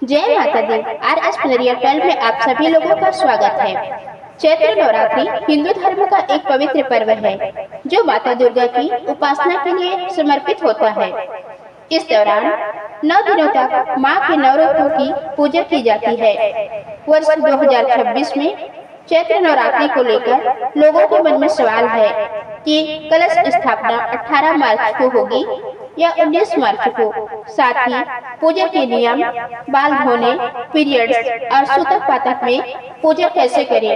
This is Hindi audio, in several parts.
जय माता दी। RS प्लेरियल 12 में आप सभी लोगों का स्वागत है। चैत्र नवरात्रि हिंदू धर्म का एक पवित्र पर्व है जो माता दुर्गा की उपासना के लिए समर्पित होता है। इस दौरान 9 दिनों तक मां के नवरात्रों की पूजा की जाती है। वर्ष 2026 में चैत्र नवरात्रि को लेकर लोगों के मन में सवाल है कि कलश स्थापना 18 मार्च को होगी या 19 मार्च को। साथ ही पूजा के नियम, बाल धोने, पीरियड्स और सूतक पातक में पूजा कैसे करें,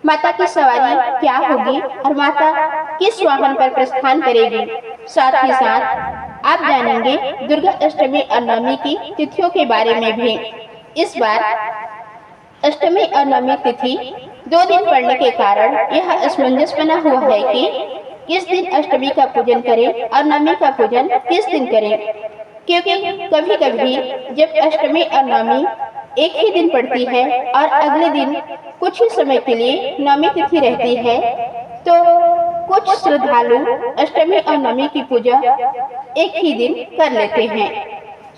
माता की सवारी क्या होगी और माता किस वाहन पर प्रस्थान करेगी। साथ ही साथ आप जानेंगे दुर्गा अष्टमी और नवमी की तिथियों के बारे में भी। इस बार अष्टमी और नवमी तिथि 2 दिन पड़ने के कारण यह असमंजस बना हुआ है कि किस दिन अष्टमी का पूजन करें और नवमी का पूजन किस दिन करें, क्योंकि कभी कभी जब अष्टमी और नवमी एक ही दिन पड़ती है और अगले दिन कुछ ही समय के लिए नवमी तिथि रहती है, तो कुछ श्रद्धालु अष्टमी और नवमी की पूजा एक ही दिन कर लेते हैं।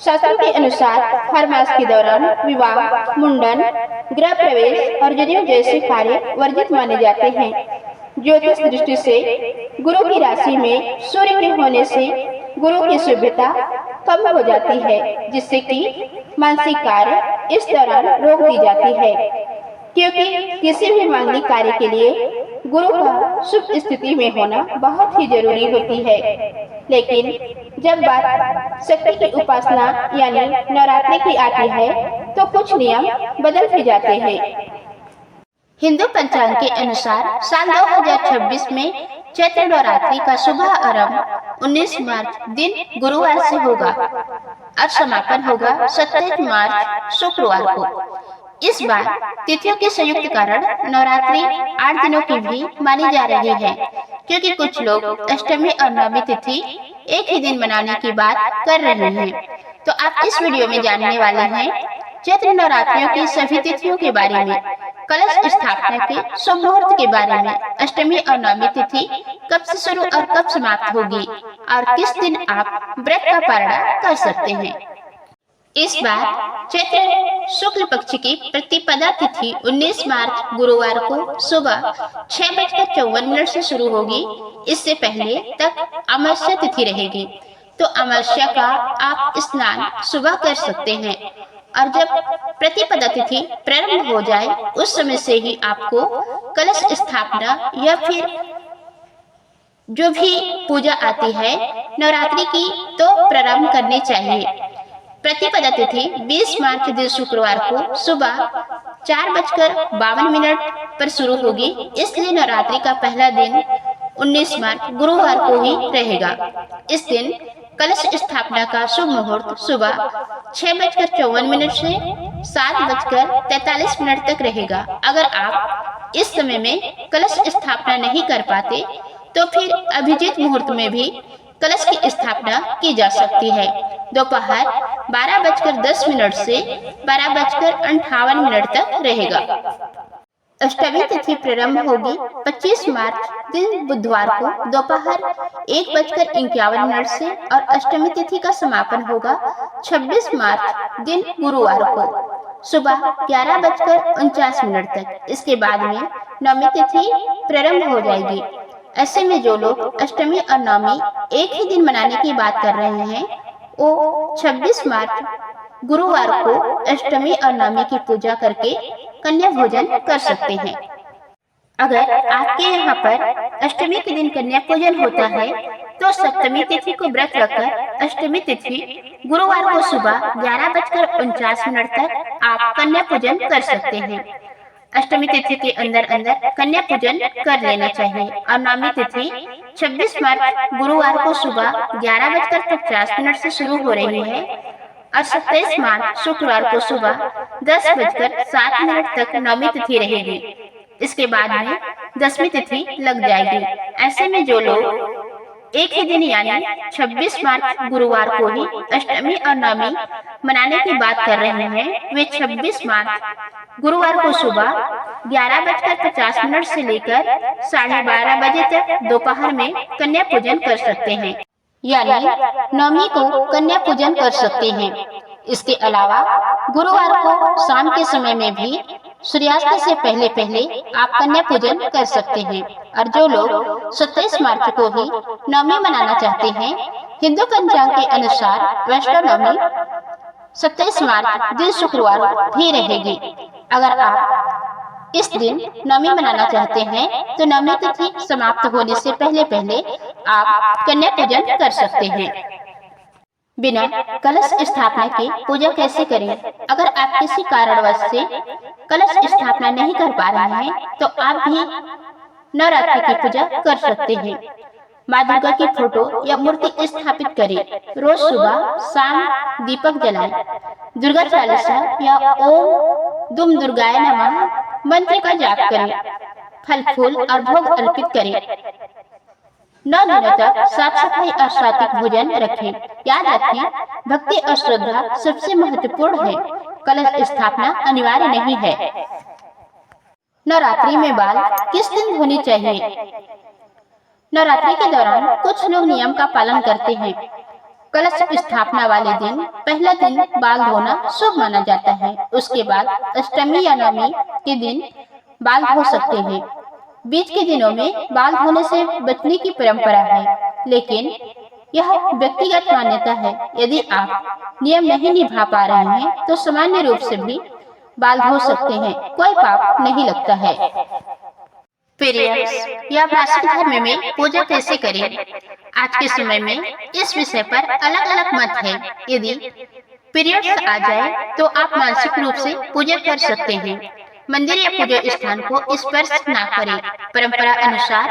शास्त्रों के अनुसार हर मास के दौरान विवाह, मुंडन, गृह प्रवेश और जनेऊ जैसे कार्य वर्जित माने जाते हैं। ज्योतिष दृष्टि से गुरु की राशि में सूर्य के होने से गुरु की शुभता कम हो जाती है, जिससे कि मानसिक कार्य इस दौरान रोक दी जाती है, क्योंकि किसी भी मांगलिक कार्य के लिए गुरु का शुभ स्थिति में होना बहुत ही जरूरी होती है। लेकिन जब बात शक्ति की उपासना यानी नवरात्रि की आती है तो कुछ नियम बदल भी जाते हैं। हिंदू पंचांग के अनुसार साल 2026 में चैत्र नवरात्रि का शुभ आरंभ 19 मार्च दिन गुरुवार से होगा और समापन होगा 27 मार्च शुक्रवार को। इस बार तिथियों के संयुक्त कारण नवरात्रि 8 दिनों की भी मानी जा रही है, क्योंकि कुछ लोग अष्टमी और नवमी तिथि एक ही दिन मनाने की बात कर रहे हैं। तो आप इस वीडियो में जानने वाले हैं चैत्र नवरात्रियों की सभी तिथियों के बारे में, कलश स्थापना के शुभ मुहूर्त के बारे में, अष्टमी और नवमी तिथि कब से शुरू और कब समाप्त होगी और किस दिन आप व्रत का पारण कर सकते हैं। इस बार चैत्र शुक्ल पक्ष की प्रतिपदा तिथि 19 मार्च गुरुवार को सुबह 6:54 से शुरू होगी। इससे पहले तक अमावस्या तिथि रहेगी, तो अमावस्या का आप स्नान सुबह कर सकते हैं और जब प्रतिपदा तिथि प्रारंभ हो जाए उस समय से ही आपको कलश स्थापना या फिर जो भी पूजा आती है नवरात्रि की तो प्रारंभ करनी चाहिए। प्रतिपदा तिथि 20 मार्च दिन शुक्रवार को सुबह 4:52 पर शुरू होगी, इसलिए नवरात्रि का पहला दिन 19 मार्च गुरुवार को ही रहेगा। इस दिन कलश स्थापना का शुभ मुहूर्त सुबह 6:54 से 7:43 तक रहेगा। अगर आप इस समय में कलश स्थापना नहीं कर पाते तो फिर अभिजीत मुहूर्त में भी कलश की स्थापना की जा सकती है। दोपहर 12:10 से 12:58 तक रहेगा। अष्टमी तिथि प्रारंभ होगी 25 मार्च दिन बुधवार को दोपहर 1:51 से और अष्टमी तिथि का समापन होगा 26 मार्च दिन गुरुवार को सुबह 11:49 तक। इसके बाद में नवमी तिथि प्रारंभ हो जाएगी। ऐसे में जो लोग अष्टमी और नवमी एक ही दिन मनाने की बात कर रहे हैं वो 26 मार्च गुरुवार को अष्टमी और नवमी की पूजा करके कन्या भोजन कर सकते हैं। अगर आपके यहाँ पर अष्टमी के दिन कन्या पूजन होता है तो सप्तमी तिथि को व्रत रखकर अष्टमी तिथि गुरुवार को सुबह 11:49 तक आप कन्या पूजन कर सकते हैं। अष्टमी तिथि के अंदर कन्या पूजन कर लेना चाहिए और नवमी तिथि 26 मार्च गुरुवार को सुबह 11:50 से शुरू हो रही है और 27 मार्च शुक्रवार को सुबह 10:07 तक नवमी तिथि रहेगी। इसके बाद में दसवीं तिथि लग जाएगी। ऐसे में जो लोग एक ही दिन यानी 26 मार्च गुरुवार को ही अष्टमी और नवमी मनाने की बात कर रहे हैं वे 26 मार्च गुरुवार को सुबह 11:50 से लेकर 12:30 बजे तक दोपहर में कन्या पूजन कर सकते हैं, यानी नवमी को कन्या पूजन कर सकते हैं। इसके अलावा गुरुवार को शाम के समय में भी सूर्यास्त से पहले पहले आप कन्या पूजन कर सकते हैं। और जो लोग 27 मार्च को ही नवमी मनाना चाहते हैं, हिंदू पंचांग के अनुसार वैष्णव नवमी 27 मार्च दिन शुक्रवार भी रहेगी। अगर आप इस दिन नवमी मनाना चाहते हैं तो नवमी तिथि समाप्त होने से पहले पहले आप कन्या पूजन कर सकते हैं। बिना कलश स्थापना के पूजा कैसे करें? अगर आप किसी कारणवश से कलश स्थापना नहीं कर पा रहे हैं तो आप भी नवरात्रि की पूजा कर सकते हैं। माँ दुर्गा की फोटो या मूर्ति स्थापित करें। रोज सुबह शाम दीपक जलाएं। दुर्गा चालीसा या ओम दुम दुर्गाय नमः मंत्र का जाप करें। फल फूल और भोग अर्पित करें। 9 दिनों तक साफ सफाई और सात्विक भोजन रखें। याद रखें, भक्ति और श्रद्धा सबसे महत्वपूर्ण है, कलश स्थापना अनिवार्य नहीं है। नवरात्रि में बाल किस दिन धोने चाहिए? नवरात्रि के दौरान कुछ लोग नियम का पालन करते हैं। कलश स्थापना वाले दिन पहला दिन बाल धोना शुभ माना जाता है। उसके बाद अष्टमी या नवमी के दिन बाल धो सकते हैं। बीच के दिनों में बाल धोने से बचने की परंपरा है, लेकिन यह व्यक्तिगत मान्यता है। यदि आप नियम नहीं निभा पा रहे हैं तो सामान्य रूप से भी बाल धो सकते हैं, कोई पाप नहीं लगता है। पीरियड्स या मासिक धर्म में पूजा कैसे करें? आज के समय में इस विषय पर अलग अलग मत है। यदि पीरियड्स आ जाए तो आप मानसिक रूप से पूजा कर सकते हैं। मंदिर या पूजा स्थान को स्पर्श न करें। परंपरा अनुसार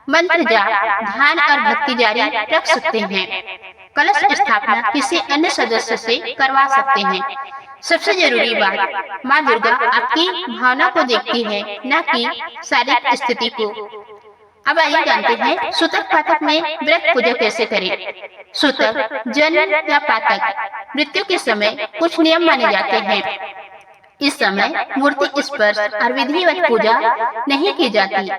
मंत्र जाप, ध्यान और भक्ति जारी रख सकते हैं। कलश स्थापना किसी अन्य सदस्य से करवा सकते हैं। सबसे जरूरी बात, माँ दुर्गा आपकी भावना को देखती है, न कि शारीरिक स्थिति को। अब आइए जानते हैं सूतक पातक में व्रत पूजा कैसे करें। सूतक, जन्म या पातक मृत्यु के समय कुछ नियम माने जाते हैं। इस समय मूर्ति स्पर्श और विधिवत पूजा नहीं की जाती,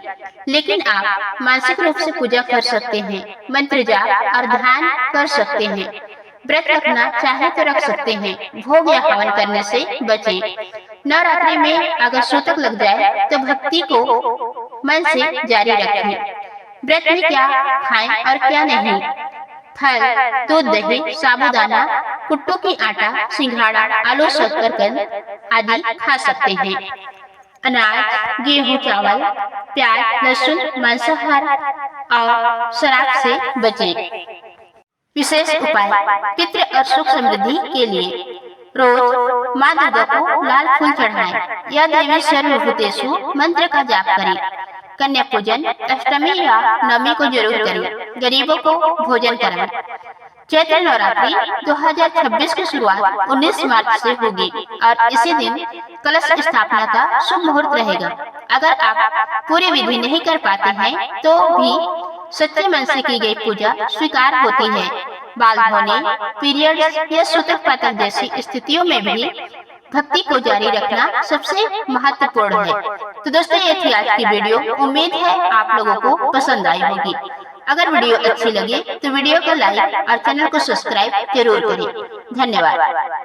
लेकिन आप मानसिक रूप से पूजा कर सकते हैं, मंत्र जाप और ध्यान कर सकते हैं। व्रत रखना चाहे तो रख सकते हैं। भोग या हवन करने से बचें। नवरात्रि में अगर सूतक लग जाए तो भक्ति को मन से जारी रखें। व्रत में क्या खाएं और क्या नहीं? फल, दूध, दही, साबूदाना, कुट्टू की आटा, सिंघाड़ा, आलू, शकरकंद आदि खा सकते हैं। अनाज, गेहूं, चावल, प्याज, लहसुन, मांसाहार और शराब से बचें। विशेष उपाय, पितृ और सुख समृद्धि के लिए रोज माँ दुर्गा को लाल फूल चढ़ाएं या देवी सर्वभूतेषु मंत्र का जाप करें। कन्या पूजन अष्टमी या नवमी को जरूर करें। गरीबों को भोजन कराएं। चैत्र नवरात्रि 2026 की शुरुआत 19 मार्च से होगी और इसी दिन कलश स्थापना का शुभ मुहूर्त रहेगा। अगर आप पूरी विधि नहीं कर पाते हैं तो भी सच्चे मन से की गई पूजा स्वीकार होती है। बाल धोने, पीरियड्स या सूतक पातक जैसी स्थितियों में भी भक्ति को जारी रखना सबसे महत्वपूर्ण है। तो दोस्तों, ये थी आज की वीडियो। उम्मीद है आप लोगों को पसंद आई होगी। अगर वीडियो अच्छी लगे तो वीडियो को लाइक और चैनल को सब्सक्राइब जरूर करें। धन्यवाद।